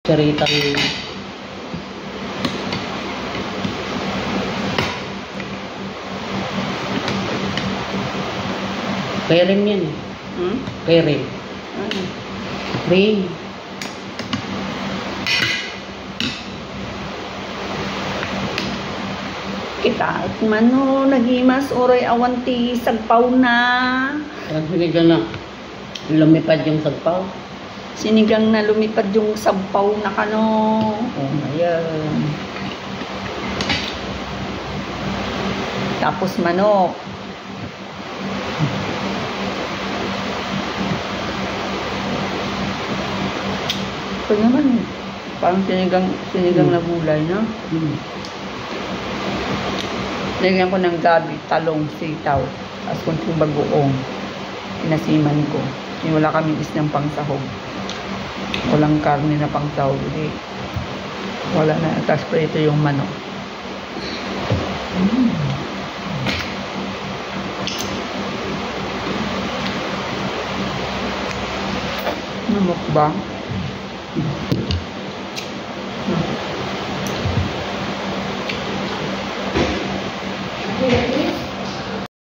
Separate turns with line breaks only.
Saritang Perem yan eh. Perem. Ring.
Kita at mano, nagimas oray awanti sagpaw na.
Sinigang na lumipad yung sagpaw.
Sinigang na lumipad yung sagpaw na kano. Ayan. Tapos manok. Ito naman, parang sinigang na gulay, no? Lagyan ko ng gabi, talong, sitaw, tapos kunting bagoong. Pinasiman ko. Wala kaming isnang pangsahog. Walang karne na pangsahog. Wala na. Tapos prito yung manok. Mukbang.